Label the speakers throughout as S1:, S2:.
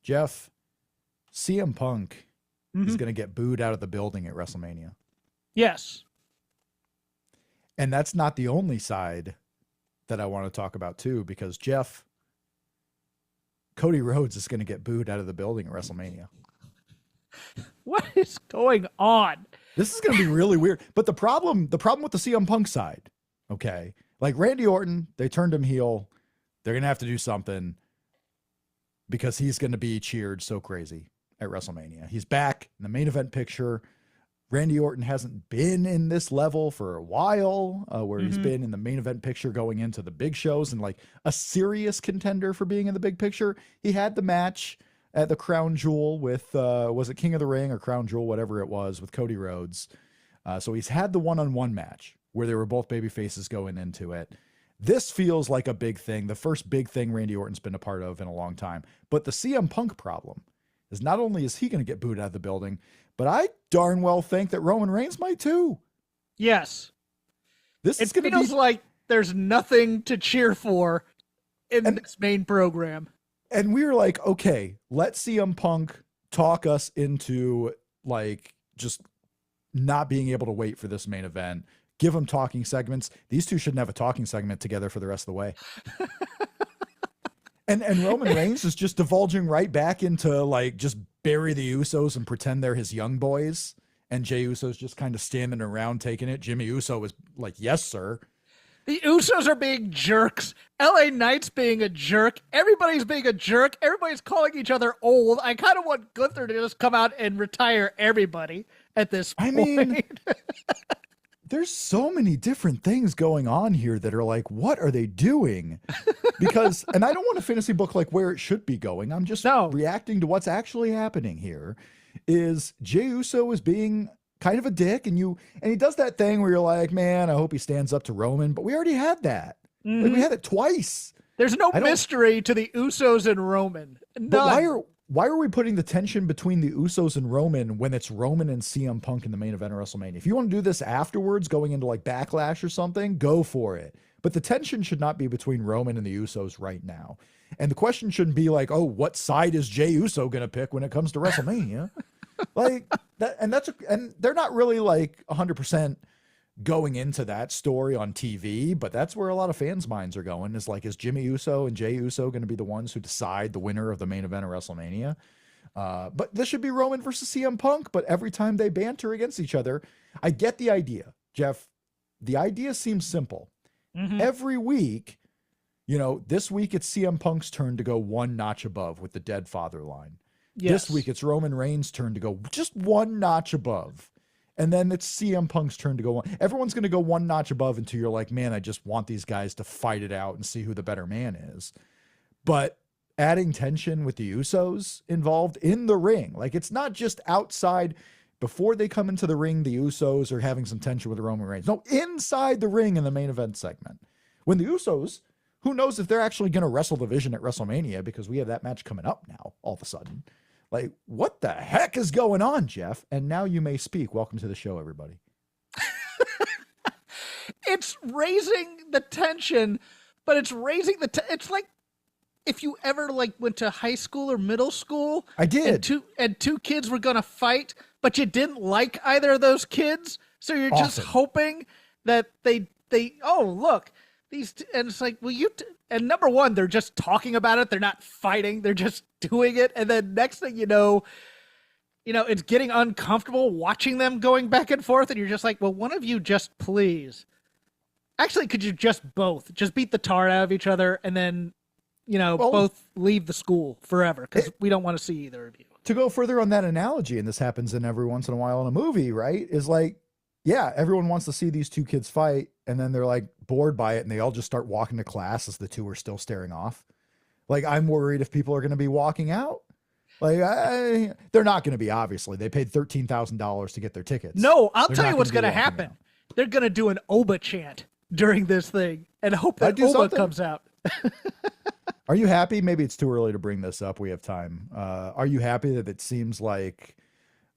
S1: Jeff, CM Punk is going to get booed out of the building at WrestleMania.
S2: Yes.
S1: And that's not the only side that I want to talk about too, because Jeff, Cody Rhodes is going to get booed out of the building at WrestleMania.
S2: What is going on?
S1: This is going to be really weird. But the problem with the CM Punk side, okay, like Randy Orton, they turned him heel. They're going to have to do something because he's going to be cheered so crazy at WrestleMania. He's back in the main event picture. Randy Orton hasn't been in this level for a while, where he's been in the main event picture going into the big shows and like a serious contender for being in the big picture. He had the match at the Crown Jewel with, was it King of the Ring or Crown Jewel, whatever it was, with Cody Rhodes. So he's had the one-on-one match where they were both baby faces going into it. This feels like a big thing, the first big thing Randy Orton's been a part of in a long time. But the CM Punk problem is not only is he going to get booed out of the building, but I darn well think that Roman Reigns might too.
S2: Yes.
S1: This is going to be...
S2: It feels like there's nothing to cheer for in this main program.
S1: And we were like, okay, let CM Punk talk us into like just not being able to wait for this main event. Give them talking segments. These two shouldn't have a talking segment together for the rest of the way. and Roman Reigns is just divulging right back into like just bury the Usos and pretend they're his young boys. And Jey Uso's just kind of standing around taking it. Jimmy Uso was like, yes, sir.
S2: The Usos are being jerks. LA Knight's being a jerk. Everybody's being a jerk. Everybody's calling each other old. I kind of want Gunther to just come out and retire everybody at this point.
S1: I mean, there's so many different things going on here that are like, what are they doing? Because, and I don't want a fantasy book like where it should be going. I'm just reacting to what's actually happening here. Is Jey Uso is being kind of a dick, and he does that thing where you're like, man, I hope he stands up to Roman, but we already had that. Like, we had it twice.
S2: There's no mystery to the Usos and Roman. None.
S1: But why are we putting the tension between the Usos and Roman when it's Roman and CM Punk in the main event of WrestleMania? If you want to do this afterwards, going into like Backlash or something, go for it. But the tension should not be between Roman and the Usos right now. And the question shouldn't be like, oh, what side is Jey Uso going to pick when it comes to WrestleMania? Like that, and they're not really like 100% going into that story on TV, but that's where a lot of fans' minds are going, is like, is Jimmy Uso and Jey Uso going to be the ones who decide the winner of the main event of WrestleMania? But this should be Roman versus CM Punk, but every time they banter against each other, I get the idea, Jeff. The idea seems simple. Every week, this week it's CM Punk's turn to go one notch above with the dead father line. Yes. This week it's Roman Reigns' turn to go just one notch above. And then it's CM Punk's turn to go one. Everyone's going to go one notch above until you're like, man, I just want these guys to fight it out and see who the better man is. But adding tension with the Usos involved in the ring, like it's not just outside before they come into the ring, the Usos are having some tension with Roman Reigns. No, inside the ring in the main event segment. When the Usos, who knows if they're actually going to wrestle the Vision at WrestleMania, because we have that match coming up now, all of a sudden. Like, what the heck is going on, Jeff? And now you may speak. Welcome to the show, everybody.
S2: It's raising the tension, but it's raising it's like if you ever like went to high school or middle school.
S1: I did.
S2: And two kids were going to fight, but you didn't like either of those kids. So you're just hoping that they look, and it's like, well, and number one, they're just talking about it. They're not fighting. They're just doing it. And then next thing you know, it's getting uncomfortable watching them going back and forth. And you're just like, well, one of you just please. Actually, could you just beat the tar out of each other and then, both leave the school forever? Because we don't want to see either of you.
S1: To go further on that analogy, and this happens in every once in a while in a movie, right? Is like, yeah, everyone wants to see these two kids fight, and then they're like bored by it, and they all just start walking to class as the two are still staring off. Like, I'm worried if people are going to be walking out. Like, they're not going to be, obviously. They paid $13,000 to get their tickets.
S2: No, I'll tell you what's going to happen. They're going to do an Oba chant during this thing and hope that Oba comes out.
S1: Are you happy? Maybe it's too early to bring this up. We have time. Are you happy that it seems like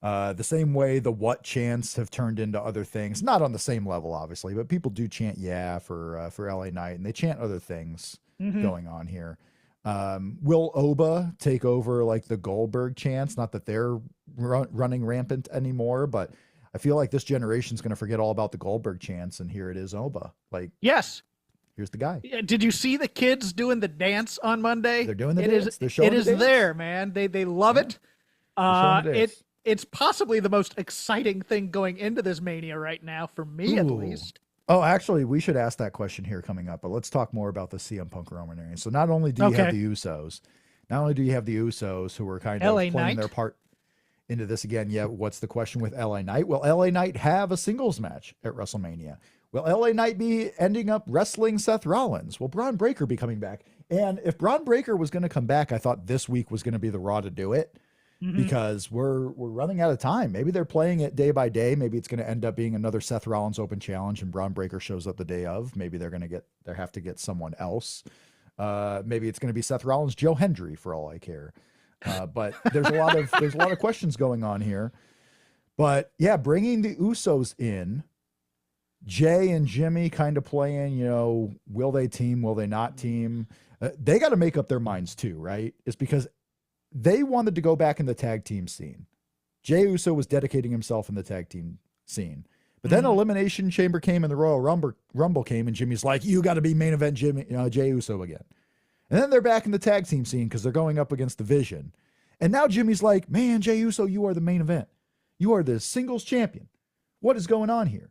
S1: the same way the what chants have turned into other things, not on the same level, obviously, but people do chant, yeah, for LA Knight, and they chant other things going on here. Will Oba take over like the Goldberg chants? Not that they're running rampant anymore, but I feel like this generation's going to forget all about the Goldberg chants, and here it is, Oba. Like,
S2: yes,
S1: here's the guy.
S2: did you see the kids doing the dance on Monday?
S1: They're doing the dance. They're showing
S2: it
S1: the
S2: is
S1: dance.
S2: There, man. They love it. It's possibly the most exciting thing going into this Mania right now, for me at least.
S1: Oh, actually, we should ask that question here coming up, but let's talk more about the CM Punk Roman Reigns. So not only do you have the Usos, who are kind of playing their part into this again. Yeah, what's the question with LA Knight? Will LA Knight have a singles match at WrestleMania? Will LA Knight be ending up wrestling Seth Rollins? Will Braun Breaker be coming back? And if Braun Breaker was going to come back, I thought this week was going to be the Raw to do it. Because we're running out of time. Maybe they're playing it day by day. Maybe it's going to end up being another Seth Rollins Open Challenge and Braun Breaker shows up the day of. Maybe they're going to have to get someone else. Maybe it's going to be Seth Rollins, Joe Hendry, for all I care. But there's a lot of questions going on here. But yeah, bringing the Usos in, Jay and Jimmy kind of playing, will they team? Will they not team? They got to make up their minds too, right? It's because they wanted to go back in the tag team scene. Jey Uso was dedicating himself in the tag team scene. But then Elimination Chamber came and the Royal Rumble came, and Jimmy's like, you got to be main event Jey Uso again. And then they're back in the tag team scene because they're going up against the Vision. And now Jimmy's like, man, Jey Uso, you are the main event. You are the singles champion. What is going on here?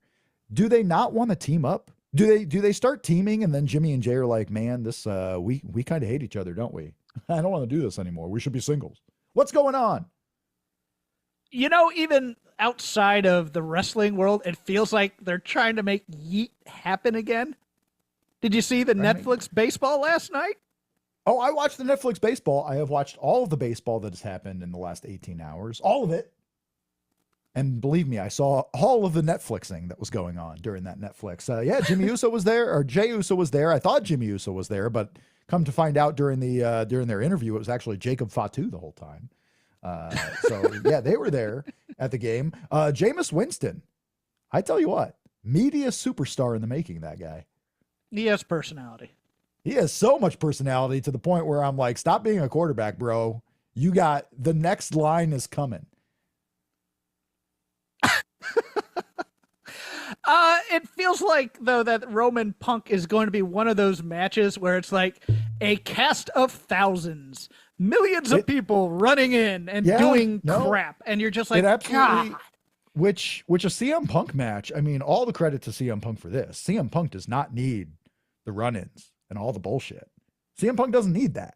S1: Do they not want to team up? Do they start teaming, and then Jimmy and Jay are like, man, this we kind of hate each other, don't we? I don't want to do this anymore. We should be singles. What's going on?
S2: Even outside of the wrestling world, it feels like they're trying to make Yeet happen again. Did you see the Netflix baseball last night?
S1: Oh, I watched the Netflix baseball. I have watched all of the baseball that has happened in the last 18 hours. All of it. And believe me, I saw all of the Netflixing that was going on during that Netflix. Yeah, Jimmy Uso was there, or Jey Uso was there. I thought Jimmy Uso was there, but come to find out during their interview, it was actually Jacob Fatu the whole time. So yeah, they were there at the game. Jameis Winston, I tell you what, media superstar in the making, that guy.
S2: He has personality.
S1: He has so much personality to the point where I'm like, stop being a quarterback, bro. You got the next line is coming.
S2: It feels like, though, that Roman Punk is going to be one of those matches where it's like a cast of thousands, millions of people running in and doing crap. And you're just like, God.
S1: Which a CM Punk match, I mean, all the credit to CM Punk for this. CM Punk does not need the run-ins and all the bullshit. CM Punk doesn't need that.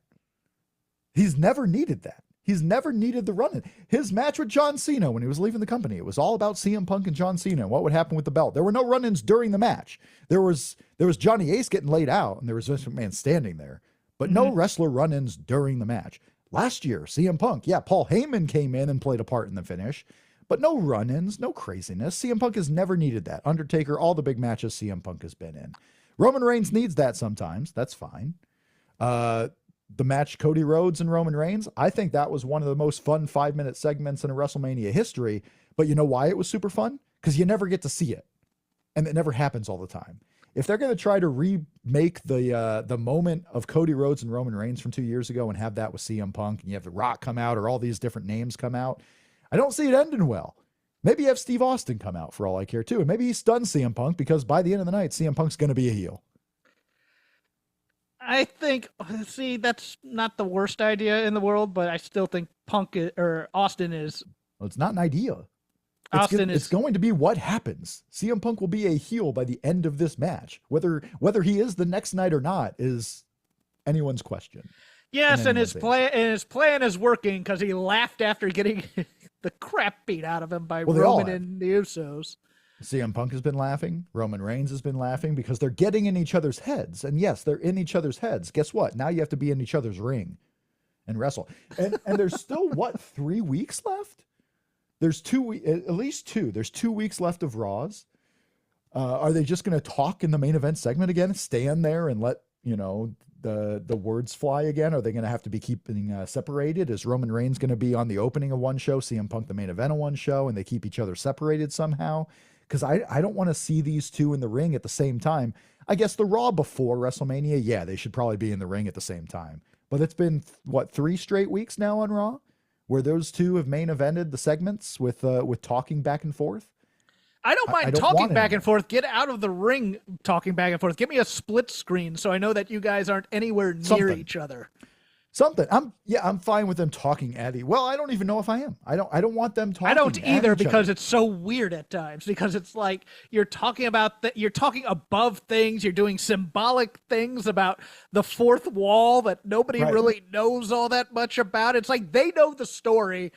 S1: He's never needed that. He's never needed the run-in. His match with John Cena when he was leaving the company, it was all about CM Punk and John Cena and what would happen with the belt. There were no run-ins during the match. There was Johnny Ace getting laid out, and there was Vince McMahon standing there, but no wrestler run-ins during the match. Last year, CM Punk, Paul Heyman came in and played a part in the finish, but no run-ins, no craziness. CM Punk has never needed that. Undertaker, all the big matches CM Punk has been in. Roman Reigns needs that sometimes. That's fine. The match Cody Rhodes and Roman Reigns, I think that was one of the most fun 5-minute segments in a WrestleMania history. But you know why it was super fun? Because you never get to see it. And it never happens all the time. If they're going to try to remake the moment of Cody Rhodes and Roman Reigns from 2 years ago and have that with CM Punk, and you have The Rock come out or all these different names come out, I don't see it ending well. Maybe you have Steve Austin come out for all I care too. And maybe he stuns CM Punk because by the end of the night, CM Punk's going to be a heel.
S2: I think, that's not the worst idea in the world, but I still think Austin is.
S1: Well, it's not an idea. It's going to be what happens. CM Punk will be a heel by the end of this match. Whether he is the next night or not is anyone's question.
S2: Yes, and his plan is working because he laughed after getting the crap beat out of him by Roman and the Usos.
S1: CM Punk has been laughing. Roman Reigns has been laughing because they're getting in each other's heads. And yes, they're in each other's heads. Guess what? Now you have to be in each other's ring and wrestle. And there's still, 3 weeks left? There's at least 2. There's 2 weeks left of Raws. Are they just going to talk in the main event segment again? Stand there and let, the words fly again? Are they going to have to be keeping separated? Is Roman Reigns going to be on the opening of one show, CM Punk the main event of one show, and they keep each other separated somehow? Because I don't want to see these two in the ring at the same time. I guess the Raw before WrestleMania, they should probably be in the ring at the same time. But it's been, what, 3 straight weeks now on Raw where those two have main evented the segments with talking back and forth.
S2: I don't mind
S1: I don't
S2: talking
S1: want
S2: back
S1: it
S2: and forth. Get out of the ring talking back and forth. Give me a split screen so I know that you guys aren't anywhere near each other.
S1: Something. I'm fine with them talking at each. Well, I don't even know if I am. I don't want them talking.
S2: I don't either because
S1: other.
S2: it's so weird at times. Because it's like you're talking about you're talking above things. You're doing symbolic things about the fourth wall that nobody really knows all that much about. It's like they know the story,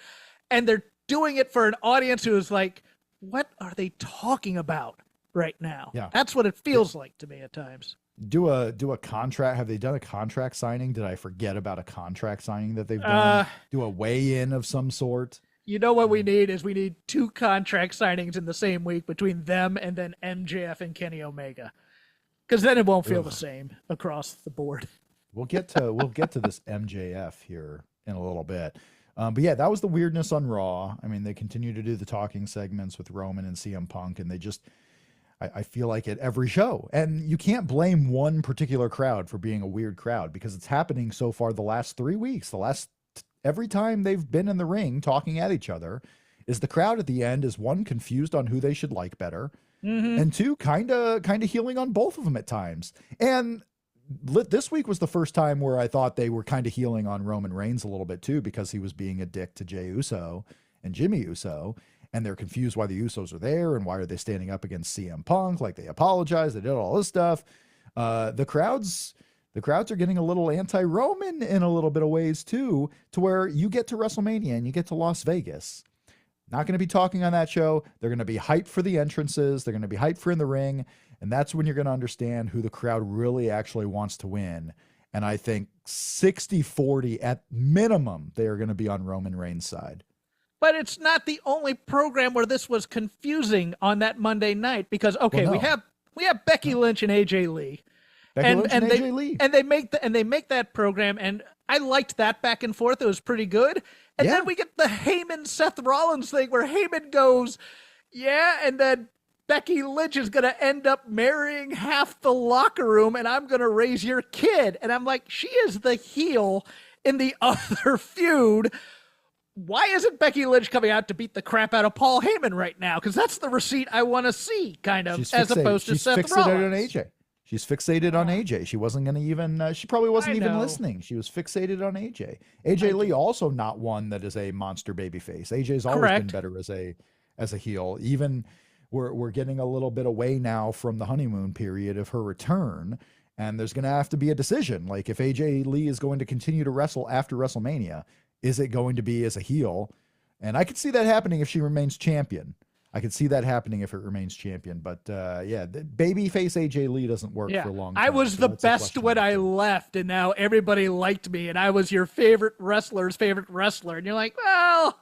S2: and they're doing it for an audience who is like, "What are they talking about right now?"
S1: Yeah,
S2: that's what it feels like to me at times.
S1: Do a contract. Have they done a contract signing? Did I forget about a contract signing that they've done? Do a weigh-in of some sort?
S2: You know what we need is we need 2 contract signings in the same week between them and then MJF and Kenny Omega. Because then it won't feel the same across the board.
S1: We'll get to this MJF here in a little bit. But yeah, that was the weirdness on Raw. I mean, they continue to do the talking segments with Roman and CM Punk, and they just, I feel like at every show. And you can't blame one particular crowd for being a weird crowd because it's happening so far the last 3 weeks. Every time they've been in the ring talking at each other, is the crowd at the end is, one, confused on who they should like better, and 2, kind of healing on both of them at times. And this week was the first time where I thought they were kind of healing on Roman Reigns a little bit too, because he was being a dick to Jey Uso and Jimmy Uso, and they're confused why the Usos are there and why are they standing up against CM Punk. Like, they apologized, they did all this stuff. The crowds are getting a little anti-Roman in a little bit of ways too, to where you get to WrestleMania and you get to Las Vegas. Not going to be talking on that show. They're going to be hyped for the entrances. They're going to be hyped for in the ring. And that's when you're going to understand who the crowd really actually wants to win. And I think 60-40 at minimum, they are going to be on Roman Reigns' side.
S2: But it's not the only program where this was confusing on that Monday night, because we have Becky Lynch and AJ Lee. And they make that program, and I liked that back and forth. It was pretty good. And then we get the Heyman Seth Rollins thing where Heyman goes, and then Becky Lynch is going to end up marrying half the locker room, and I'm going to raise your kid. And I'm like, she is the heel in the other feud. Why isn't Becky Lynch coming out to beat the crap out of Paul Heyman right now? Because that's the receipt I want to see, kind of, as opposed to Seth Rollins.
S1: She's fixated on AJ. She wasn't going to even, she probably wasn't even listening. She was fixated on AJ. AJ Lee also not one that is a monster babyface. AJ's always been better as a heel. Even we're getting a little bit away now from the honeymoon period of her return. And there's going to have to be a decision. Like, if AJ Lee is going to continue to wrestle after WrestleMania, is it going to be as a heel? And I could see that happening if she remains champion. I could see that happening if it remains champion. But the babyface AJ Lee doesn't work for a long time.
S2: I was the best when I left, and now everybody liked me, and I was your favorite wrestler's favorite wrestler. And you're like, well,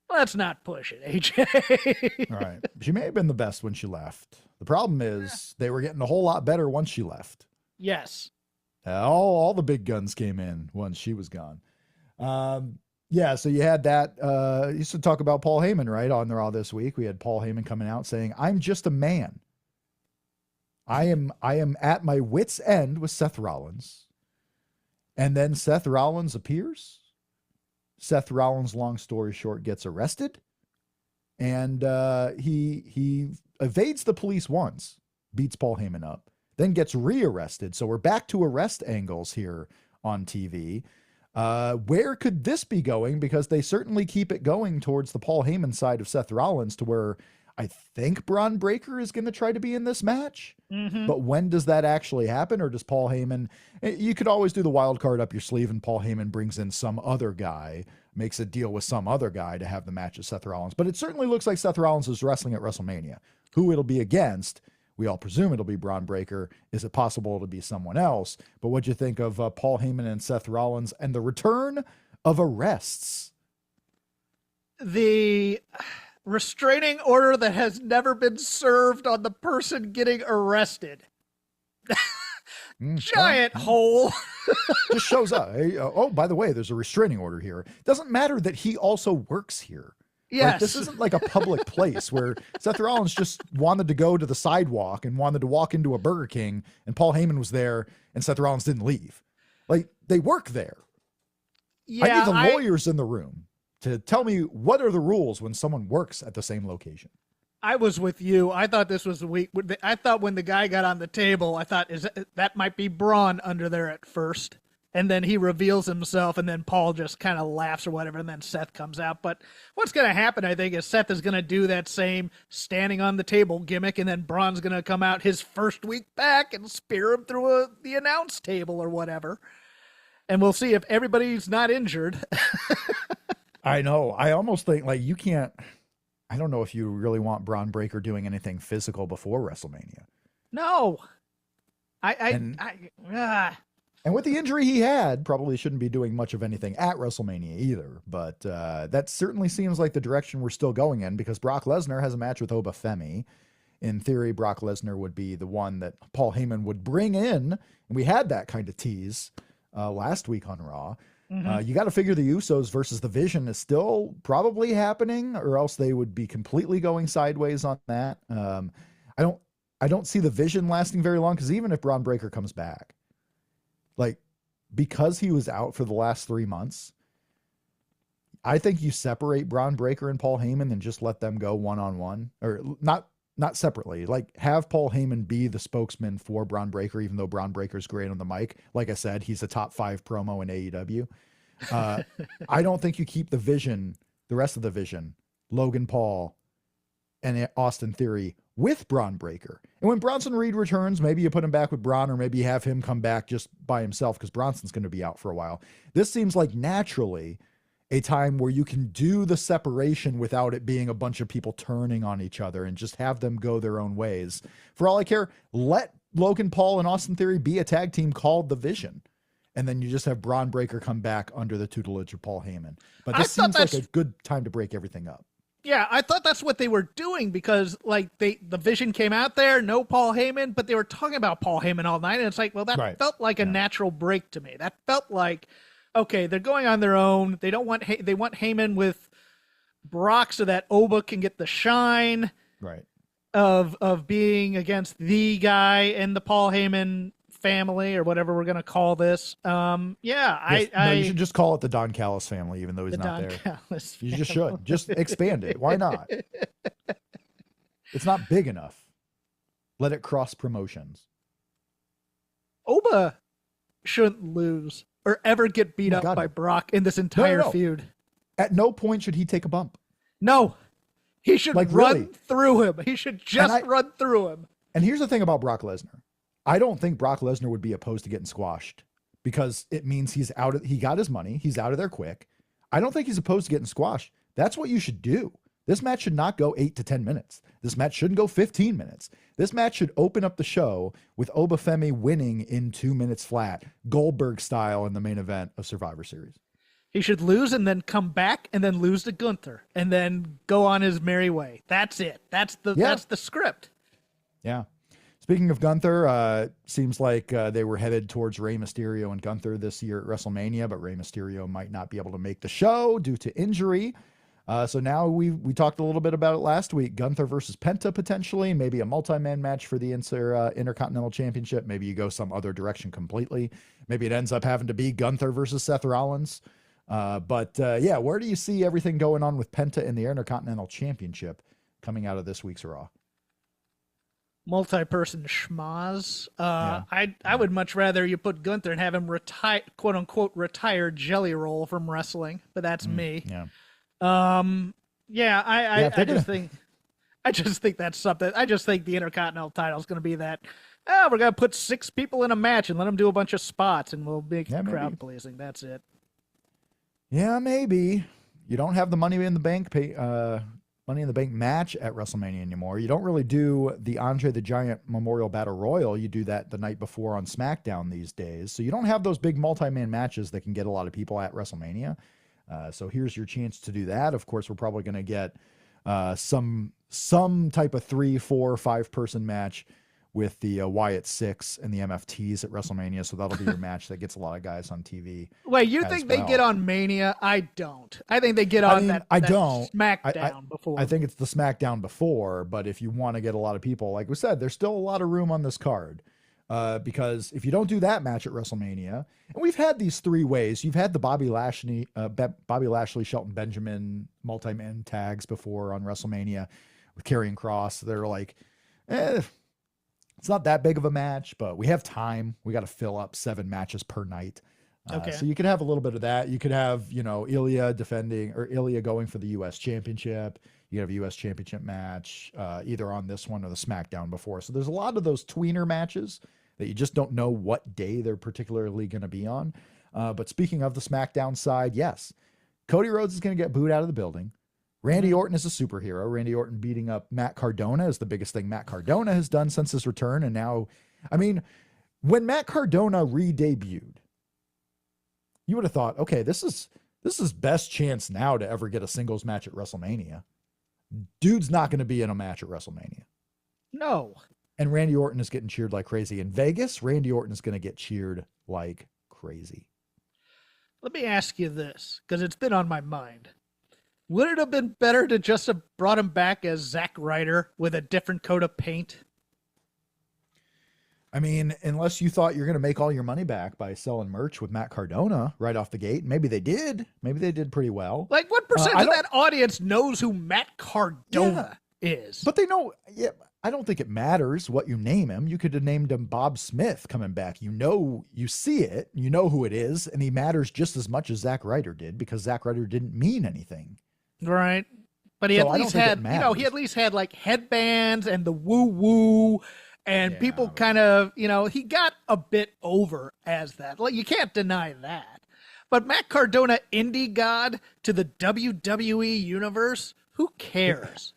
S2: let's not push it, AJ.
S1: All right. She may have been the best when she left. The problem is they were getting a whole lot better once she left.
S2: Yes.
S1: All the big guns came in once she was gone. So you had that. You used to talk about Paul Heyman, right? On Raw this week, we had Paul Heyman coming out saying, "I'm just a man. I am at my wit's end with Seth Rollins." And then Seth Rollins appears. Seth Rollins, long story short, gets arrested, and he evades the police once, beats Paul Heyman up, then gets rearrested. So we're back to arrest angles here on TV. Where could this be going? Because they certainly keep it going towards the Paul Heyman side of Seth Rollins, to where I think Braun Breaker is going to try to be in this match. But when does that actually happen? Or does Paul Heyman, you could always do the wild card up your sleeve, and Paul Heyman brings in some other guy, makes a deal with some other guy to have the match with Seth Rollins. But it certainly looks like Seth Rollins is wrestling at WrestleMania. Who it'll be against, we all presume it'll be Braun Breaker. Is it possible to be someone else? But what'd you think of Paul Heyman and Seth Rollins and the return of arrests?
S2: The restraining order that has never been served on the person getting arrested. Giant hole.
S1: Just shows up. Hey, oh, by the way, there's a restraining order here. Doesn't matter that he also works here.
S2: Yes.
S1: Like, this isn't like a public place where Seth Rollins just wanted to go to the sidewalk and wanted to walk into a Burger King, and Paul Heyman was there and Seth Rollins didn't leave. Like, they work there. I need
S2: Yeah,
S1: the lawyers in the room to tell me what are the rules when someone works at the same location.
S2: I was with you. I thought this was weak. I thought when the guy got on the table, I thought that might be Braun under there at first. And then he reveals himself, and then Paul just kind of laughs or whatever, and then Seth comes out. But what's going to happen, I think, is Seth is going to do that same standing on the table gimmick, and then Braun's going to come out his first week back and spear him through the announce table or whatever. And we'll see if everybody's not injured.
S1: I know. I almost think, like, you can't... I don't know if you really want Braun Breaker doing anything physical before WrestleMania.
S2: No.
S1: And with the injury he had, probably shouldn't be doing much of anything at WrestleMania either. But that certainly seems like the direction we're still going in, because Brock Lesnar has a match with Oba Femi. In theory, Brock Lesnar would be the one that Paul Heyman would bring in. And we had that kind of tease last week on Raw. You got to figure the Usos versus the Vision is still probably happening, or else they would be completely going sideways on that. I don't see the Vision lasting very long, because even if Braun Breaker comes back, like, because he was out for the last 3 months, I think you separate Braun Breaker and Paul Heyman and just let them go one-on-one, or not separately. Like, have Paul Heyman be the spokesman for Braun Breaker, even though Braun Breaker's great on the mic. Like I said, he's a top 5 promo in AEW. I don't think you keep the Vision, the rest of the Vision, Logan Paul and Austin Theory, with Braun Breaker. And when Bronson Reed returns, maybe you put him back with Braun, or maybe you have him come back just by himself, because Bronson's going to be out for a while. This seems like naturally a time where you can do the separation without it being a bunch of people turning on each other, and just have them go their own ways. For all I care, let Logan Paul and Austin Theory be a tag team called The Vision. And then you just have Braun Breaker come back under the tutelage of Paul Heyman. But this seems like a good time to break everything up.
S2: Yeah, I thought that's what they were doing, because like the Vision came out there, no Paul Heyman, but they were talking about Paul Heyman all night, and it's like, well, that felt like a natural break to me. That felt like, okay, they're going on their own. They want Heyman with Brock so that Oba can get the shine, of being against the guy in the Paul Heyman family, or whatever we're going to call this. No, you
S1: should just call it the Don Callis family, even though he's not there. You just should. Just expand it. Why not? It's not big enough. Let it cross promotions.
S2: Oba shouldn't lose or ever get beat up by Brock in this entire feud.
S1: At no point should he take a bump.
S2: No. He should run through him. He should just run through him.
S1: And here's the thing about Brock Lesnar. I don't think Brock Lesnar would be opposed to getting squashed, because it means he got his money. He's out of there quick. I don't think he's opposed to getting squashed. That's what you should do. This match should not go 8 to 10 minutes. This match shouldn't go 15 minutes. This match should open up the show with Oba Femi winning in 2 minutes flat, Goldberg style, in the main event of Survivor Series.
S2: He should lose and then come back and then lose to Gunther and then go on his merry way. That's it. That's the script.
S1: Yeah. Speaking of Gunther, seems like they were headed towards Rey Mysterio and Gunther this year at WrestleMania, but Rey Mysterio might not be able to make the show due to injury. So now we talked a little bit about it last week. Gunther versus Penta, potentially, maybe a multi-man match for the Intercontinental Championship. Maybe you go some other direction completely. Maybe it ends up having to be Gunther versus Seth Rollins. But where do you see everything going on with Penta in the Intercontinental Championship coming out of this week's Raw?
S2: Multi-person schmaz. I would much rather you put Gunther and have him retire, quote unquote, retire Jelly Roll from wrestling, but that's me. I just think that's something. I just think the Intercontinental title is going to be that. We're going to put 6 people in a match and let them do a bunch of spots, and we'll make crowd pleasing. That's it.
S1: Yeah, maybe. You don't have the Money in the Bank match at WrestleMania anymore. You don't really do the Andre the Giant Memorial Battle Royal. You do that the night before on SmackDown these days. So you don't have those big multi-man matches that can get a lot of people at WrestleMania. So here's your chance to do that. Of course, we're probably going to get some type of 3, 4, 5 person match with the Wyatt 6 and the MFTs at WrestleMania. So that'll be your match that gets a lot of guys on TV.
S2: Wait, you think they get on Mania? I don't. I think they get on that SmackDown before.
S1: I think it's the SmackDown before, but if you want to get a lot of people, like we said, there's still a lot of room on this card. Because if you don't do that match at WrestleMania, and we've had these three ways, you've had the Bobby Lashley, Shelton Benjamin multi-man tags before on WrestleMania with Karrion Kross. They're like, it's not that big of a match, but we have time. We got to fill up 7 matches per night.
S2: Okay.
S1: So you could have a little bit of that. You could have, Ilya going for the U.S. Championship. You have a U.S. Championship match, either on this one or the SmackDown before. So there's a lot of those tweener matches that you just don't know what day they're particularly going to be on. But speaking of the SmackDown side, yes, Cody Rhodes is going to get booed out of the building. Randy Orton is a superhero. Randy Orton beating up Matt Cardona is the biggest thing Matt Cardona has done since his return. And now, when Matt Cardona re-debuted, you would have thought, okay, this is best chance now to ever get a singles match at WrestleMania. Dude's not going to be in a match at WrestleMania.
S2: No.
S1: And Randy Orton is getting cheered like crazy. In Vegas, Randy Orton is going to get cheered like crazy.
S2: Let me ask you this, because it's been on my mind. Would it have been better to just have brought him back as Zack Ryder with a different coat of paint?
S1: Unless you thought you're going to make all your money back by selling merch with Matt Cardona right off the gate. Maybe they did. Maybe they did pretty well.
S2: Like, what percent of that audience knows who Matt Cardona is?
S1: But they know, I don't think it matters what you name him. You could have named him Bob Smith coming back. You see it, you know who it is, and he matters just as much as Zack Ryder did because Zack Ryder didn't mean anything.
S2: Right. But he at least had like headbands and the woo-woo. And people kind of, he got a bit over as that. Like, you can't deny that. But Matt Cardona, indie god to the WWE universe, who cares?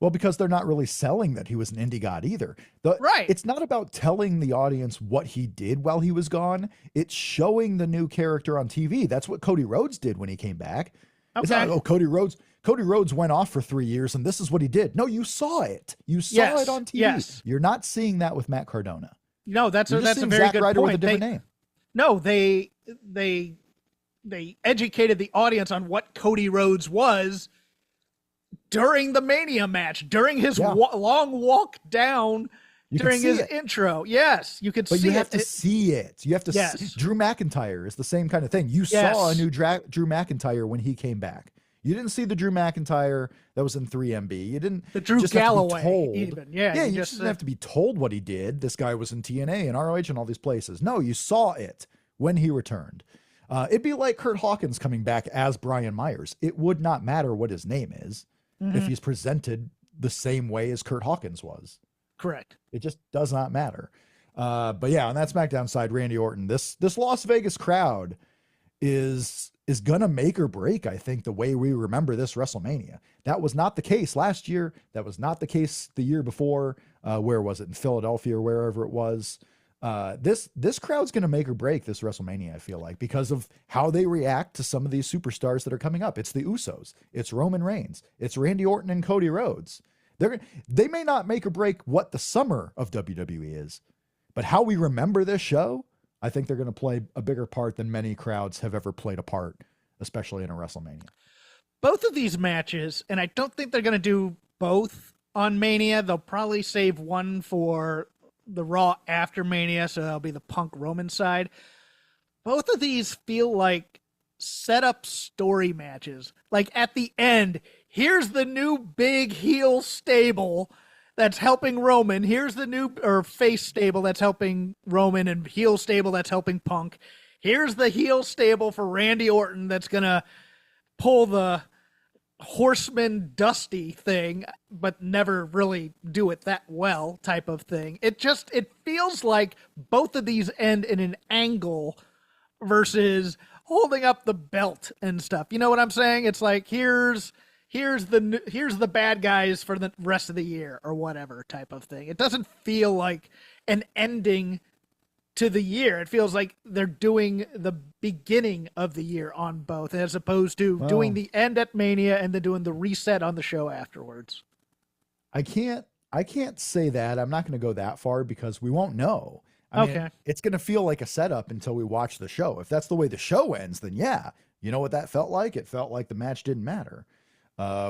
S1: Well, because they're not really selling that he was an indie god either.
S2: Right.
S1: It's not about telling the audience what he did while he was gone. It's showing the new character on TV. That's what Cody Rhodes did when he came back. Okay. It's not, Cody Rhodes went off for 3 years and this is what he did. No, you saw it. You saw it on TV.
S2: Yes.
S1: You're not seeing that with Matt Cardona.
S2: No, that's a very
S1: Zack
S2: good
S1: Ryder
S2: point.
S1: With a different name.
S2: No, they educated the audience on what Cody Rhodes was during the Mania match, during his long walk down. During his intro. Yes, you could see it.
S1: But you have to see it. You have to see. Drew McIntyre is the same kind of thing. You saw a new Drew McIntyre when he came back. You didn't see the Drew McIntyre that was in 3MB. You didn't.
S2: The Drew
S1: just
S2: Galloway.
S1: Have to be told.
S2: Even.
S1: You just didn't have to be told what he did. This guy was in TNA and ROH and all these places. No, you saw it when he returned. It'd be like Kurt Hawkins coming back as Brian Myers. It would not matter what his name is if he's presented the same way as Kurt Hawkins was.
S2: Correct.
S1: It just does not matter. But yeah, on that SmackDown side, Randy Orton, this Las Vegas crowd is gonna make or break, I think, the way we remember this WrestleMania. That was not the case last year. That was not the case the year before. Where was it? In Philadelphia or wherever it was. This crowd's gonna make or break this WrestleMania, I feel like, because of how they react to some of these superstars that are coming up. It's the Usos, it's Roman Reigns, it's Randy Orton and Cody Rhodes. They may not make or break what the summer of WWE is, but how we remember this show, I think they're going to play a bigger part than many crowds have ever played a part, especially in a WrestleMania.
S2: Both of these matches, and I don't think they're going to do both on Mania. They'll probably save one for the Raw after Mania, so that'll be the Punk Roman side. Both of these feel like setup story matches. Like at the end, here's the new big heel stable that's helping Roman. Here's the new face stable that's helping Roman and heel stable that's helping Punk. Here's the heel stable for Randy Orton that's going to pull the Horseman Dusty thing, but never really do it that well type of thing. It feels like both of these end in an angle versus holding up the belt and stuff. You know what I'm saying? It's like, here's the bad guys for the rest of the year or whatever type of thing. It doesn't feel like an ending to the year. It feels like they're doing the beginning of the year on both, as opposed to doing the end at Mania and then doing the reset on the show afterwards.
S1: I can't say that. I'm not going to go that far because we won't know. I mean, it's going to feel like a setup until we watch the show. If that's the way the show ends, then yeah, you know what that felt like? It felt like the match didn't matter,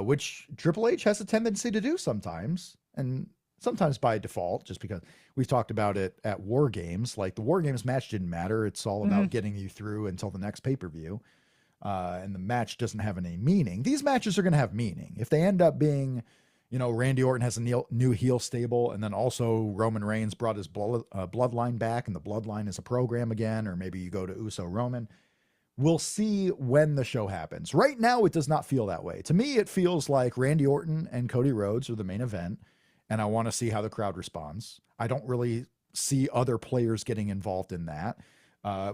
S1: which Triple H has a tendency to do sometimes. And sometimes by default, just because we've talked about it at War Games. Like the War Games match didn't matter. It's all about getting you through until the next pay-per-view. And the match doesn't have any meaning. These matches are going to have meaning. If they end up being, Randy Orton has a new heel stable, and then also Roman Reigns brought his bloodline back, and the bloodline is a program again, or maybe you go to Uso Roman. We'll see when the show happens. Right now, it does not feel that way. To me, it feels like Randy Orton and Cody Rhodes are the main event, and I want to see how the crowd responds. I don't really see other players getting involved in that.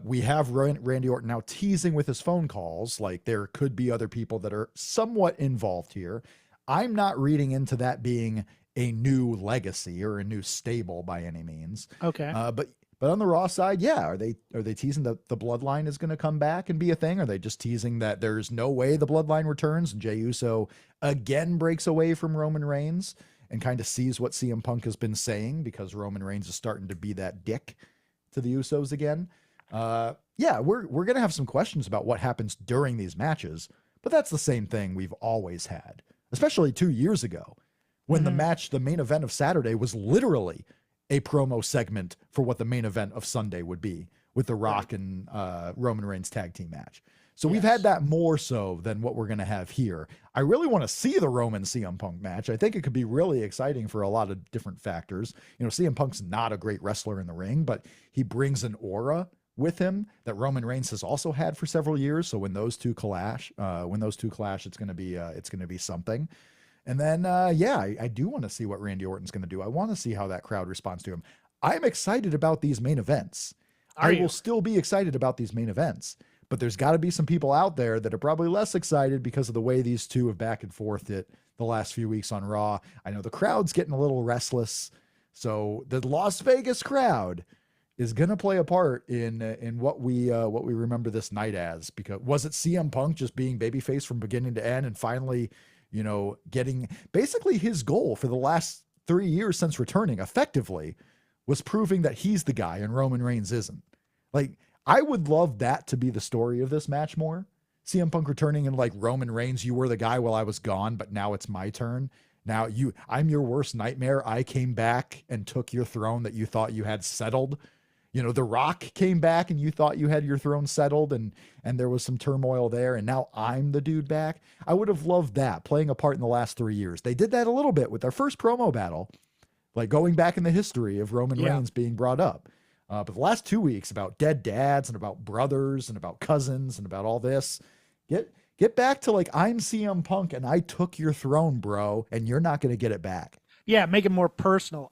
S1: We have Randy Orton now teasing with his phone calls, like there could be other people that are somewhat involved here. I'm not reading into that being a new legacy or a new stable by any means.
S2: Okay.
S1: But on the Raw side, yeah, are they teasing that the bloodline is going to come back and be a thing? Are they just teasing that there's no way the bloodline returns and Jey Uso again breaks away from Roman Reigns and kind of sees what CM Punk has been saying, because Roman Reigns is starting to be that dick to the Usos again? Yeah, we're going to have some questions about what happens during these matches, but that's the same thing we've always had, especially 2 years ago when the main event of Saturday was literally a promo segment for what the main event of Sunday would be, with The Rock and Roman Reigns tag team match. So we've had that more so than what we're going to have here. I really want to see the Roman CM Punk match. I think it could be really exciting for a lot of different factors. CM Punk's not a great wrestler in the ring, but he brings an aura with him that Roman Reigns has also had for several years. So when those two clash, it's going to be something. And then, I do want to see what Randy Orton's going to do. I want to see how that crowd responds to him. I'm excited about these main events. I will still be excited about these main events, but there's got to be some people out there that are probably less excited because of the way these two have back and forth it the last few weeks on Raw. I know the crowd's getting a little restless. So the Las Vegas crowd is going to play a part in what we remember this night as, because was it CM Punk just being babyface from beginning to end and finally, getting basically his goal for the last 3 years since returning effectively was proving that he's the guy and Roman Reigns isn't. Like, I would love that to be the story of this match more. CM Punk returning and like, Roman Reigns, you were the guy while I was gone, but now it's my turn. Now I'm your worst nightmare. I came back and took your throne that you thought you had settled. The Rock came back and you thought you had your throne settled and there was some turmoil there. And now I'm the dude back. I would have loved that playing a part in the last 3 years. They did that a little bit with their first promo battle, like going back in the history of Roman Reigns being brought up. But the last 2 weeks about dead dads and about brothers and about cousins and about all this, get back to like, I'm CM Punk and I took your throne, bro, and you're not going to get it back.
S2: Yeah, make it more personal.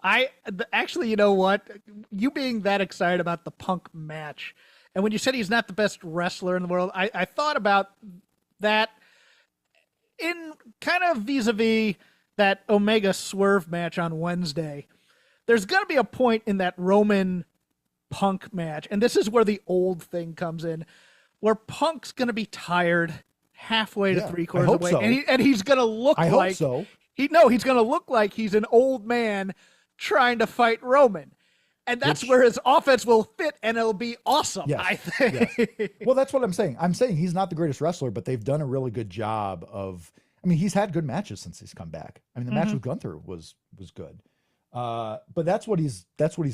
S2: Actually, you know what? You being that excited about the Punk match, and when you said he's not the best wrestler in the world, I thought about that in kind of vis-a-vis that Omega Swerve match on Wednesday. There's got to be a point in that Roman Punk match, and this is where the old thing comes in, where Punk's going to be tired halfway to 3/4 of the way,
S1: so.
S2: and he's going to look
S1: I
S2: like...
S1: hope so.
S2: He's going to look like he's an old man trying to fight Roman. And that's where his offense will fit, and it'll be awesome,
S1: yes,
S2: I think.
S1: Yes. Well, that's what I'm saying. I'm saying he's not the greatest wrestler, but they've done a really good job of... he's had good matches since he's come back. The match with Gunther was good. But that's what he's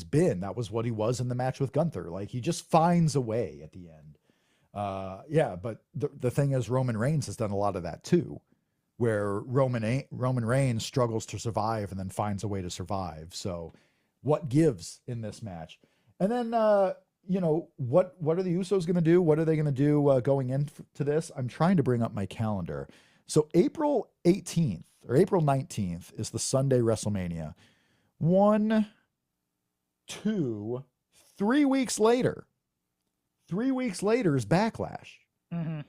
S1: been. That was what he was in the match with Gunther. Like, he just finds a way at the end. But the thing is, Roman Reigns has done a lot of that too, where Roman Reigns struggles to survive and then finds a way to survive. So what gives in this match? And then, what are the Usos going to do? What are they going to do going into this? I'm trying to bring up my calendar. So April 18th or April 19th is the Sunday WrestleMania. 1, 2, 3 weeks later. 3 weeks later is Backlash.
S2: Mm-hmm.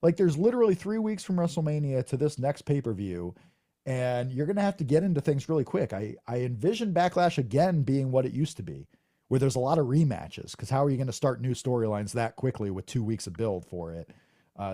S1: Like, there's literally 3 weeks from WrestleMania to this next pay-per-view, and you're going to have to get into things really quick. I envision Backlash again being what it used to be, where there's a lot of rematches, because how are you going to start new storylines that quickly with 2 weeks of build for it?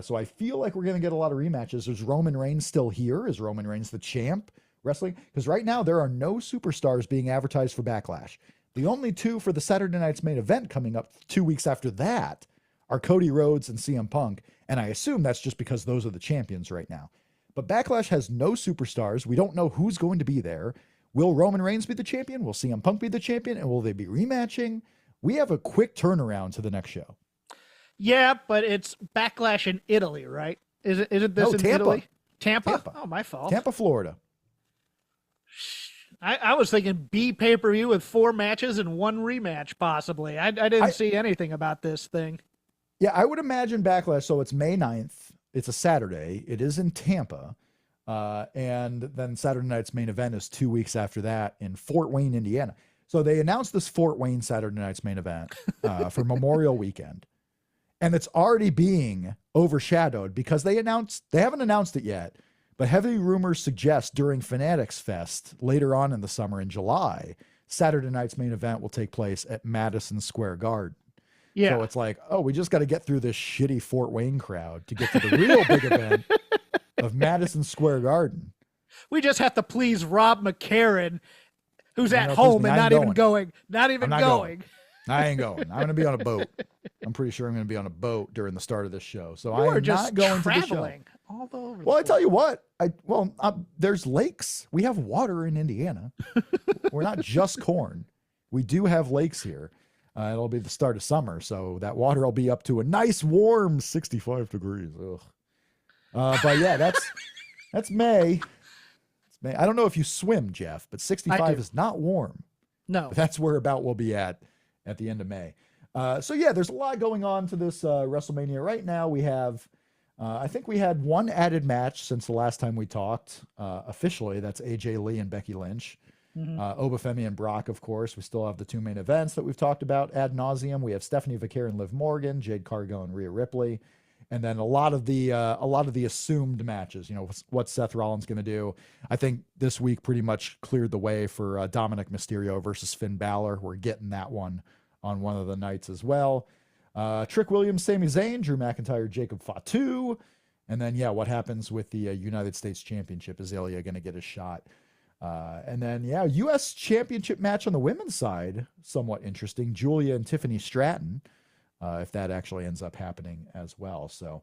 S1: So I feel like we're going to get a lot of rematches. Is Roman Reigns still here? Is Roman Reigns the champ wrestling? Because right now there are no superstars being advertised for Backlash. The only two for the Saturday night's main event coming up 2 weeks after that are Cody Rhodes and CM Punk. And I assume that's just because those are the champions right now. But Backlash has no superstars. We don't know who's going to be there. Will Roman Reigns be the champion? Will CM Punk be the champion? And will they be rematching? We have a quick turnaround to the next show.
S2: Yeah, but it's Backlash in Italy, right? Isn't this in
S1: Tampa.
S2: Italy? Tampa?
S1: Tampa.
S2: Oh, my fault.
S1: Tampa, Florida.
S2: I was thinking B pay-per-view with 4 matches and 1 rematch, possibly. I didn't see anything about this thing.
S1: Yeah, I would imagine Backlash. So it's May 9th. It's a Saturday. It is in Tampa. And then Saturday night's main event is 2 weeks after that in Fort Wayne, Indiana. So they announced this Fort Wayne Saturday night's main event for Memorial Weekend. And it's already being overshadowed because they haven't announced it yet, but heavy rumors suggest during Fanatics Fest later on in the summer in July, Saturday night's main event will take place at Madison Square Garden.
S2: Yeah.
S1: So it's like, oh, we just got to get through this shitty Fort Wayne crowd to get to the real big event of Madison Square Garden.
S2: We just have to please Rob McCarran, who's at home and not even going. Not even going.
S1: I ain't going. I'm going to be on a boat. I'm pretty sure I'm going to be on a boat during the start of this show. So
S2: You
S1: I
S2: are
S1: am
S2: just
S1: not going
S2: traveling
S1: to the show.
S2: all over.
S1: Well, I tell you what, there's lakes. We have water in Indiana. We're not just corn. We do have lakes here. It'll be the start of summer, so that water will be up to a nice warm 65 degrees. Ugh. But yeah, that's May. It's May. I don't know if you swim, Jeff, but 65 is not warm.
S2: No.
S1: But that's where about we'll be at the end of May. So yeah, there's a lot going on to this WrestleMania right now. We have, I think we had one added match since the last time we talked officially. That's AJ Lee and Becky Lynch. Obafemi and Brock, of course. We still have the 2 main events that we've talked about ad nauseum. We have Stephanie Vaquer and Liv Morgan, Jade Cargill and Rhea Ripley, and then a lot of the assumed matches. You know, what Seth Rollins going to do. I think this week pretty much cleared the way for Dominic Mysterio versus Finn Balor. We're getting that one on one of the nights as well. Trick Williams, Sami Zayn, Drew McIntyre, Jacob Fatu, and then what happens with the United States Championship? Is Ilya going to get a shot? And then, U.S. Championship match on the women's side, somewhat interesting. Julia and Tiffany Stratton, if that actually ends up happening as well. So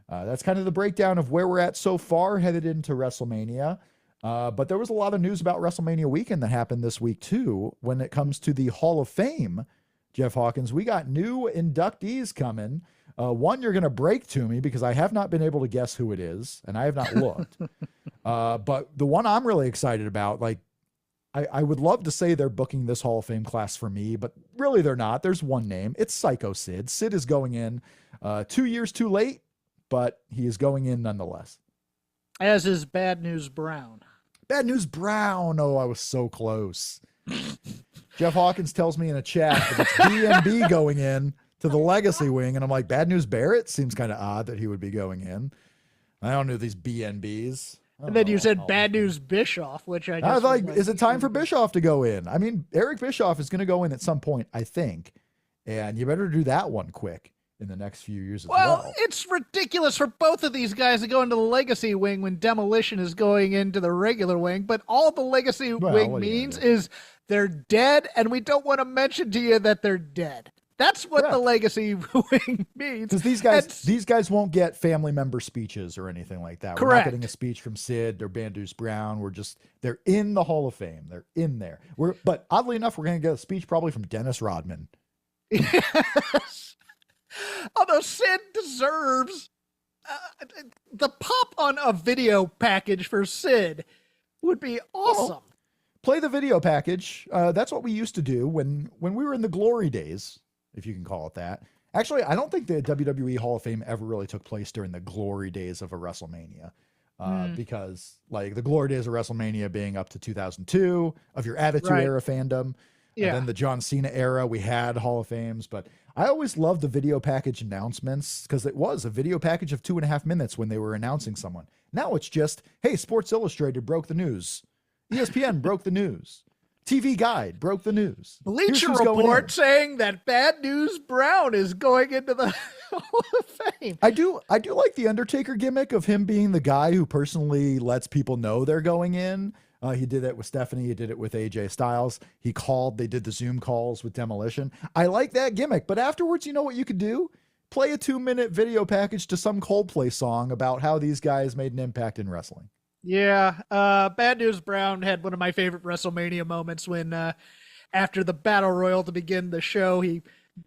S1: that's kind of the breakdown of where we're at so far headed into WrestleMania. But there was a lot of news about WrestleMania weekend that happened this week, too, when it comes to the Hall of Fame. Jeff Hawkins, we got new inductees coming. One you're going to break to me because I have not been able to guess who it is, and I have not looked. But the one I'm really excited about, like, I would love to say they're booking this Hall of Fame class for me, but really they're not. There's one name. It's Psycho Sid. Sid is going in 2 years too late, but he is going in nonetheless.
S2: As is Bad News Brown.
S1: Bad News Brown. Oh, I was so close. Jeff Hawkins tells me in a chat that it's BNB going in to the Legacy wing, and I'm like, Bad News Barrett? Seems kind of odd that he would be going in. I don't know these BNBs.
S2: And then you said Bad News Bischoff, which I
S1: was like, is it time for Bischoff to go in? I mean, Eric Bischoff is going to go in at some point, I think. And you better do that one quick in the next few years as well.
S2: Well, it's ridiculous for both of these guys to go into the Legacy wing when Demolition is going into the regular wing. But all the Legacy wing means is they're dead, and we don't want to mention to you that they're dead. That's what the Legacy wing means.
S1: Because these guys won't get family member speeches or anything like that.
S2: Correct.
S1: We're not getting a speech from Sid or Bad News Brown. They're in the Hall of Fame. They're in there. But oddly enough, we're going to get a speech probably from Dennis Rodman.
S2: Yes. Although Sid deserves the pop on a video package for Sid would be awesome.
S1: Play the video package. That's what we used to do when we were in the glory days, if you can call it that. Actually, I don't think the WWE Hall of Fame ever really took place during the glory days of a WrestleMania. Because like the glory days of WrestleMania being up to 2002 of your Attitude Era fandom. Yeah. And then the John Cena era, we had Hall of Fames, but I always loved the video package announcements because it was a video package of 2.5 minutes when they were announcing someone. Now it's just, hey, Sports Illustrated broke the news. ESPN broke the news. TV Guide broke the news.
S2: Bleacher Report saying that Bad News Brown is going into the Hall of Fame.
S1: I do like the Undertaker gimmick of him being the guy who personally lets people know they're going in. He did it with Stephanie. He did it with AJ Styles. They did the Zoom calls with Demolition. I like that gimmick, but afterwards, you know what you could do? Play a 2-minute video package to some Coldplay song about how these guys made an impact in wrestling.
S2: Yeah, Bad News Brown had one of my favorite WrestleMania moments when, after the battle royal to begin the show, he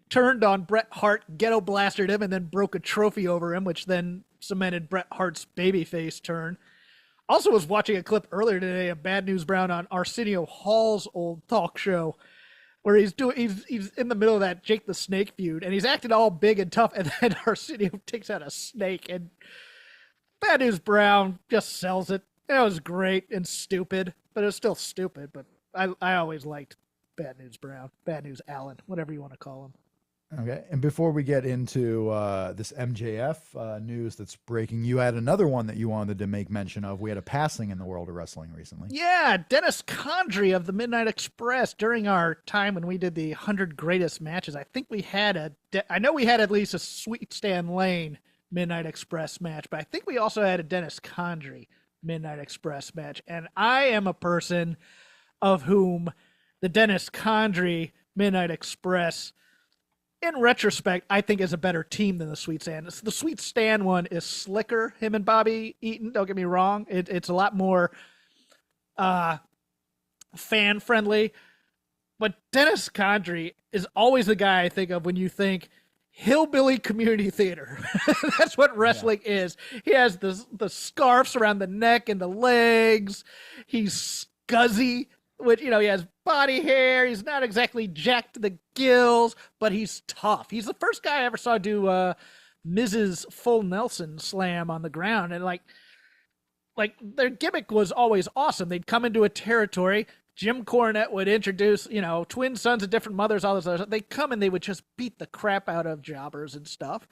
S2: turned on Bret Hart, ghetto blasted him, and then broke a trophy over him, which then cemented Bret Hart's babyface turn. Also, was watching a clip earlier today of Bad News Brown on Arsenio Hall's old talk show, where he's in the middle of that Jake the Snake feud, and he's acting all big and tough, and then Arsenio takes out a snake, and Bad News Brown just sells it. It was great and stupid, but it was still stupid. But I always liked Bad News Brown, Bad News Allen, whatever you want to call him.
S1: Okay. And before we get into this MJF news that's breaking, you had another one that you wanted to make mention of. We had a passing in the world of wrestling recently.
S2: Yeah, Dennis Condrey of the Midnight Express. During our time when we did the 100 greatest matches, I think we had I know we had at least a Sweet Stan Lane Midnight Express match, but I think we also had a Dennis Condrey Midnight Express match. And I am a person of whom the Dennis Condrey Midnight Express, in retrospect, I think is a better team than the Sweet Stan. The Sweet Stan one is slicker, him and Bobby Eaton, don't get me wrong. It's a lot more fan friendly. But Dennis Condrey is always the guy I think of when you think hillbilly community theater. That's what wrestling is. He has the scarves around the neck and the legs. He's scuzzy, which, he has body hair. He's not exactly jacked to the gills, but he's tough. He's the first guy I ever saw do Mrs. Full Nelson slam on the ground. And like their gimmick was always awesome. They'd come into a territory. Jim Cornette would introduce, twin sons of different mothers, all this other stuff. They'd come and they would just beat the crap out of jobbers and stuff.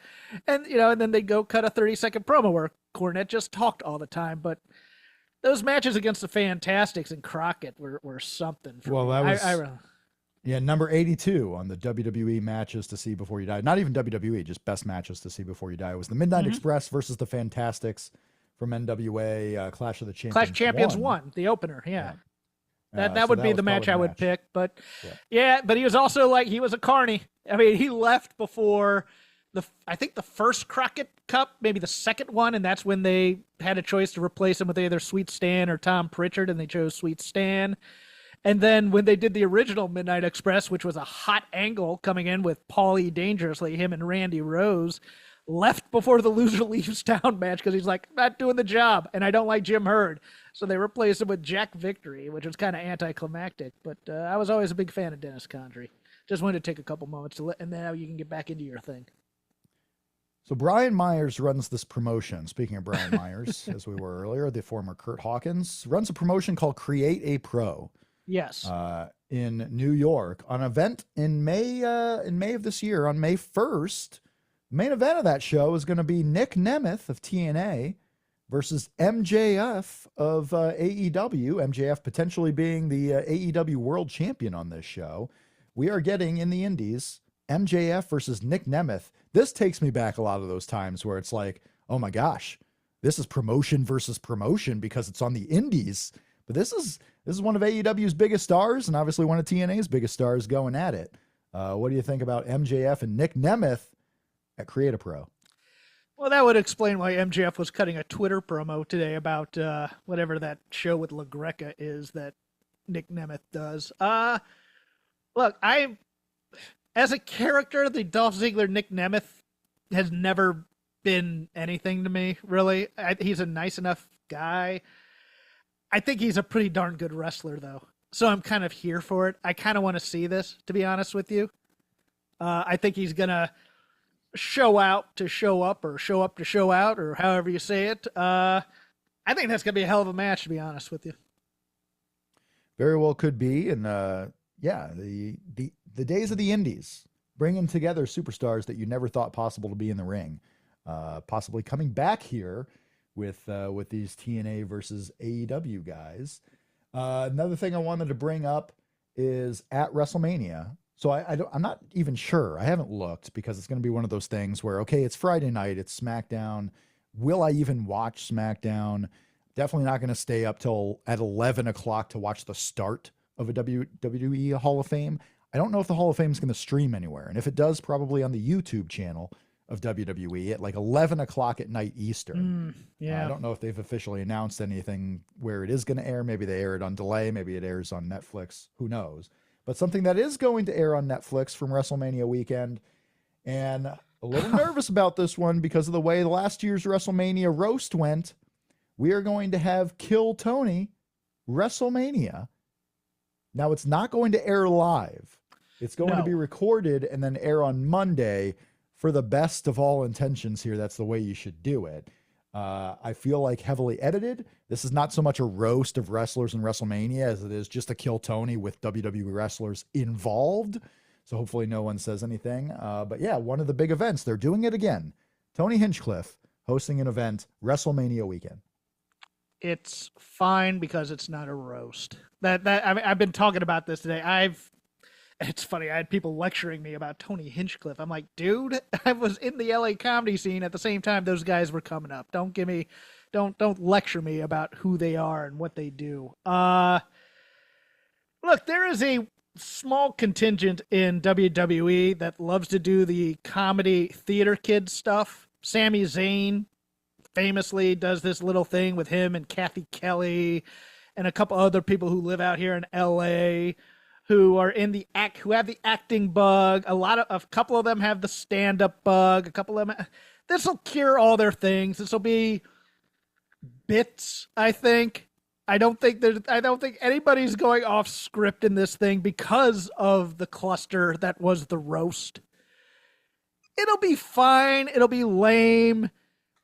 S2: And, and then they'd go cut a 30-second promo where Cornette just talked all the time. But those matches against the Fantastics and Crockett were something. For me.
S1: That was number 82 on the WWE matches to see before you die. Not even WWE, just best matches to see before you die. It was the Midnight Express versus the Fantastics from NWA Clash of the Champions.
S2: Clash of Champions 1, the opener, yeah. That would be the match I would pick. But but he was also he was a carny. I mean, he left before I think the first Crockett Cup, maybe the second one, and that's when they had a choice to replace him with either Sweet Stan or Tom Pritchard, and they chose Sweet Stan. And then when they did the original Midnight Express, which was a hot angle coming in with Paulie Dangerously, him and Randy Rose, left before the loser leaves town match because he's like, not doing the job, and I don't like Jim Herd. So they replaced him with Jack Victory, which was kind of anticlimactic. But I was always a big fan of Dennis Condrey. Just wanted to take a couple moments and now you can get back into your thing.
S1: So Brian Myers runs this promotion. Speaking of Brian Myers, as we were earlier, the former Kurt Hawkins runs a promotion called Create a Pro.
S2: Yes.
S1: In New York, on an event in May of this year, on May 1st. The main event of that show is going to be Nick Nemeth of TNA versus MJF of AEW. MJF potentially being the AEW World Champion on this show. We are getting in the Indies MJF versus Nick Nemeth. This takes me back a lot of those times where it's like, oh my gosh, this is promotion versus promotion because it's on the Indies. But this is one of AEW's biggest stars and obviously one of TNA's biggest stars going at it. What do you think about MJF and Nick Nemeth at Create a Pro?
S2: Well, that would explain why MJF was cutting a Twitter promo today about whatever that show with LaGreca is that Nick Nemeth does. Look, as a character, the Dolph Ziggler Nick Nemeth has never been anything to me, really. He's a nice enough guy. I think he's a pretty darn good wrestler, though. So I'm kind of here for it. I kind of want to see this, to be honest with you. I think he's going to show out to show up or show up to show out or however you say it. I think that's going to be a hell of a match, to be honest with you.
S1: Very well could be. And the days of the Indies, bringing together superstars that you never thought possible to be in the ring, possibly coming back here with these TNA versus AEW guys. Another thing I wanted to bring up is at WrestleMania. So I'm not even sure. I haven't looked because it's going to be one of those things where, okay, it's Friday night, it's SmackDown. Will I even watch SmackDown? Definitely not going to stay up till at 11 o'clock to watch the start of a WWE Hall of Fame. I don't know if the Hall of Fame is going to stream anywhere. And if it does, probably on the YouTube channel of WWE at like 11 o'clock at night Eastern.
S2: Yeah.
S1: I don't know if they've officially announced anything where it is going to air. Maybe they air it on delay. Maybe it airs on Netflix. Who knows? But something that is going to air on Netflix from WrestleMania weekend. And a little nervous about this one because of the way last year's WrestleMania roast went. We are going to have Kill Tony WrestleMania. Now, it's not going to air live. It's going to be recorded and then air on Monday. For the best of all intentions here, that's the way you should do it. I feel like heavily edited. This is not so much a roast of wrestlers in WrestleMania as it is just a Kill Tony with WWE wrestlers involved. So hopefully no one says anything. But yeah, one of the big events. They're doing it again. Tony Hinchcliffe hosting an event, WrestleMania weekend.
S2: It's fine because it's not a roast. I mean, I've been talking about this today. It's funny. I had people lecturing me about Tony Hinchcliffe. I'm like, dude, I was in the LA comedy scene at the same time those guys were coming up. Don't lecture me about who they are and what they do. Look, there is a small contingent in WWE that loves to do the comedy theater kid stuff. Sami Zayn famously does this little thing with him and Kathy Kelly and a couple other people who live out here in LA who are in the who have the acting bug. A couple of them have the stand-up bug. A couple of them. This will cure all their things. This will be bits, I think. I don't think anybody's going off script in this thing because of the cluster that was the roast. It'll be fine. It'll be lame.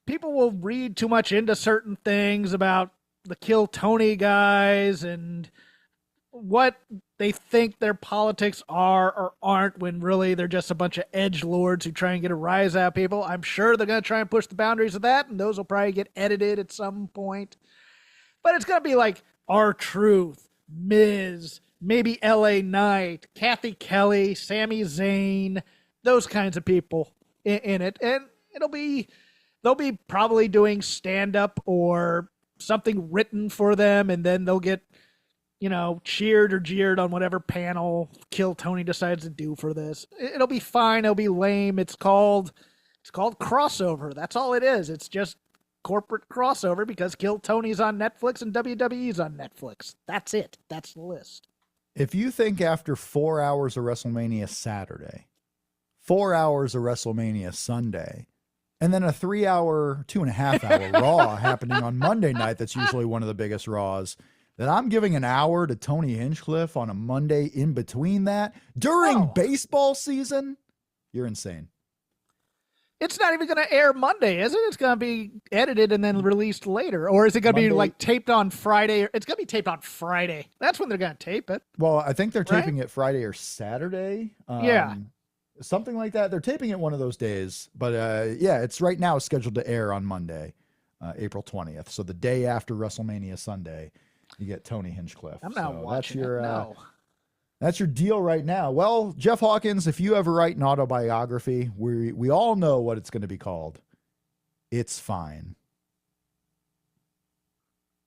S2: People will read too much into certain things about the Kill Tony guys and what they think their politics are or aren't when really they're just a bunch of edgelords who try and get a rise out of people. I'm sure they're going to try and push the boundaries of that, and those will probably get edited at some point. But it's going to be like R-Truth, Miz, maybe LA Knight, Kathy Kelly, Sami Zayn, those kinds of people in it. And they'll be probably doing stand-up or something written for them, and then they'll get cheered or jeered on whatever panel Kill Tony decides to do for this. It'll be fine. It'll be lame. It's called crossover. That's all it is. It's just corporate crossover because Kill Tony's on Netflix and WWE's on Netflix. That's it. That's the list.
S1: If you think after 4 hours of WrestleMania Saturday, 4 hours of WrestleMania Sunday, and then a 3-hour, 2.5-hour Raw happening on Monday night, that's usually one of the biggest Raws, that I'm giving an hour to Tony Hinchcliffe on a Monday in between that during baseball season, you're insane.
S2: It's not even going to air Monday, is it? It's going to be edited and then released later. Or is it going to be like taped on Friday? It's going to be taped on Friday. That's when they're going to tape it.
S1: Well, I think they're taping it Friday or Saturday.
S2: Yeah.
S1: Something like that. They're taping it one of those days. But yeah, it's right now scheduled to air on Monday, April 20th. So the day after WrestleMania Sunday. You get Tony Hinchcliffe.
S2: I'm not watching it, no.
S1: That's your deal right now. Well, Jeff Hawkins, if you ever write an autobiography, we all know what it's going to be called. It's fine.